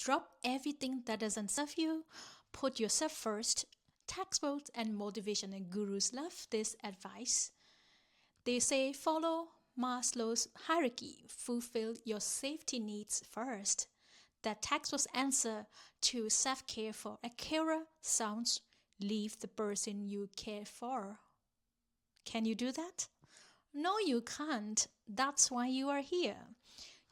drop everything that doesn't serve you, put yourself first. Textbooks and motivational gurus love this advice. They say follow Maslow's hierarchy, fulfill your safety needs first. The textbook's answer to self-care for a carer sounds leave the person you care for. Can you do that? No, you can't. That's why you are here.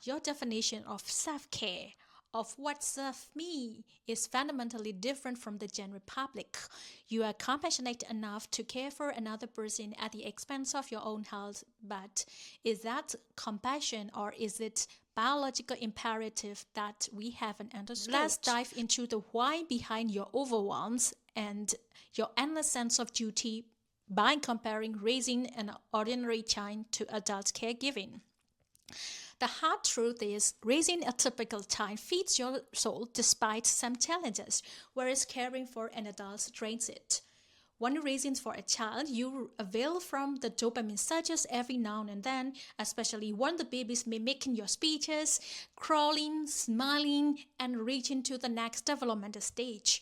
Your definition of self-care, of what serves me, is fundamentally different from the general public. You are compassionate enough to care for another person at the expense of your own health, but is that compassion or is it biological imperative that we haven't understood? Let's dive into the why behind your overwhelms and your endless sense of duty by comparing raising an ordinary child to adult caregiving. The hard truth is, raising a typical child feeds your soul despite some challenges, whereas caring for an adult drains it. When raising for a child, you avail from the dopamine surges every now and then, especially when the baby's mimicking your speeches, crawling, smiling, and reaching to the next developmental stage.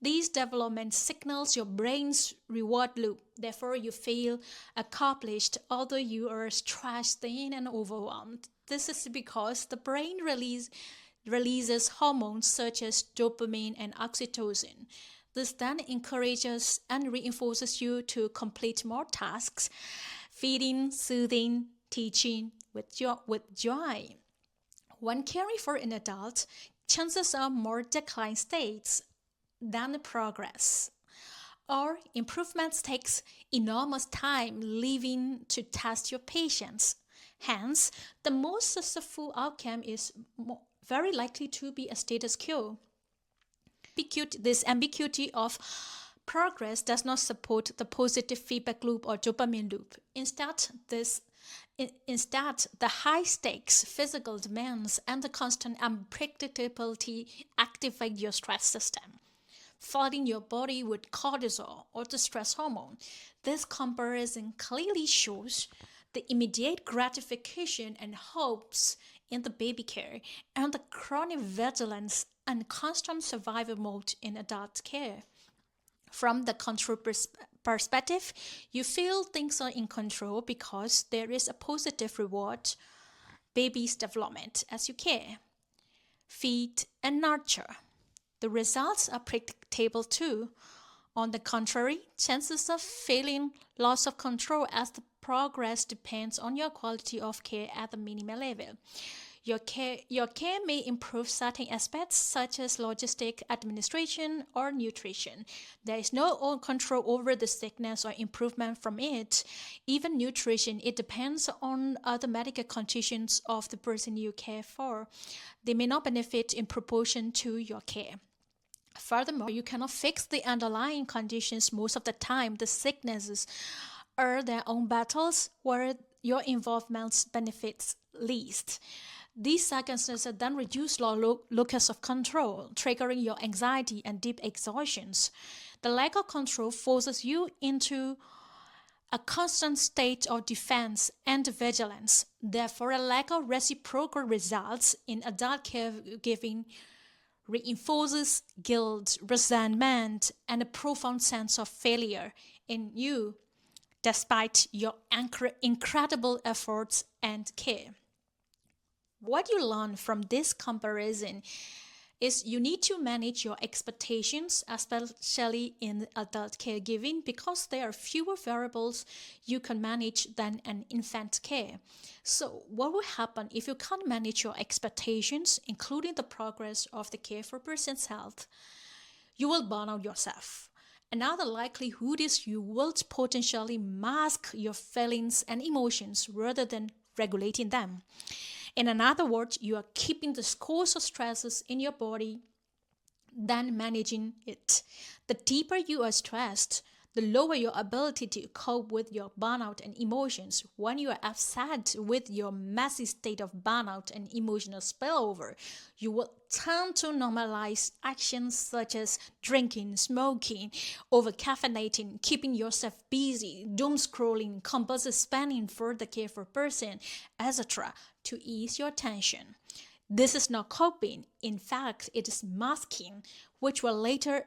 These development signals your brain's reward loop. Therefore, you feel accomplished although you are stressed thin and overwhelmed. This is because the brain releases hormones such as dopamine and oxytocin. This then encourages and reinforces you to complete more tasks, feeding, soothing, teaching with joy. When caring for an adult, chances are more declined states than progress. Or improvements takes enormous time leaving to test your patience. Hence, the most successful outcome is very likely to be a status quo. This ambiguity of progress does not support the positive feedback loop or dopamine loop. Instead, the high-stakes physical demands and the constant unpredictability activate your stress system, flooding your body with cortisol or the stress hormone. This comparison clearly shows the immediate gratification and hopes in the baby care and the chronic vigilance and constant survival mode in adult care. From the control perspective, you feel things are in control because there is a positive reward, baby's development as you care, feed, and nurture. The results are predictable too. On the contrary, chances of feeling loss of control as the progress depends on your quality of care at the minimal level. Your care may improve certain aspects such as logistic administration or nutrition. There is no control over the sickness or improvement from it. Even nutrition, it depends on other medical conditions of the person you care for. They may not benefit in proportion to your care. Furthermore, you cannot fix the underlying conditions most of the time. The sicknesses are their own battles where your involvement benefits least. These circumstances then reduce your locus of control, triggering your anxiety and deep exhaustions. The lack of control forces you into a constant state of defense and vigilance. Therefore, a lack of reciprocal results in adult caregiving reinforces guilt, resentment, and a profound sense of failure in you, despite your incredible efforts and care. What you learn from this comparison is you need to manage your expectations, especially in adult caregiving, because there are fewer variables you can manage than an infant care. So what will happen if you can't manage your expectations, including the progress of the care for person's health? You will burn out yourself. Another likelihood is you will potentially mask your feelings and emotions rather than regulating them. In other words, you are keeping the scores of stresses in your body than managing it. The deeper you are stressed, the lower your ability to cope with your burnout and emotions. When you are upset with your messy state of burnout and emotional spillover, you will tend to normalize actions such as drinking, smoking, over-caffeinating, keeping yourself busy, doom scrolling, compulsive spending for the care for person, etc. to ease your tension. This is not coping. In fact, it is masking, which will later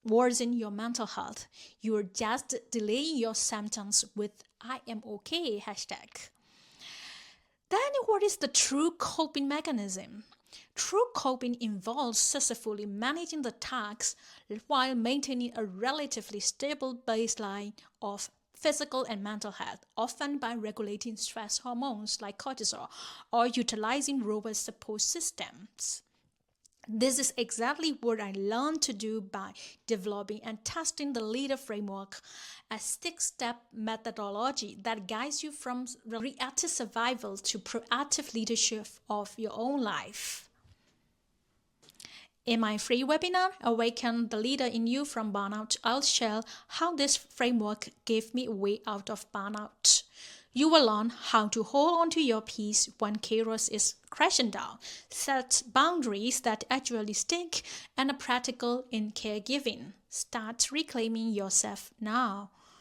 worsen your mental health. You are just delaying your symptoms with I am okay hashtag. Then what is the true coping mechanism? True coping involves successfully managing the tasks while maintaining a relatively stable baseline of physical and mental health, often by regulating stress hormones like cortisol or utilizing robust support systems. This is exactly what I learned to do by developing and testing the leader framework, a 6-step methodology that guides you from reactive survival to proactive leadership of your own life. In my free webinar, Awaken the Leader in You from Burnout, I'll share how this framework gave me a way out of burnout. You will learn how to hold on to your peace when chaos is crashing down, set boundaries that actually stick, and are practical in caregiving. Start reclaiming yourself now.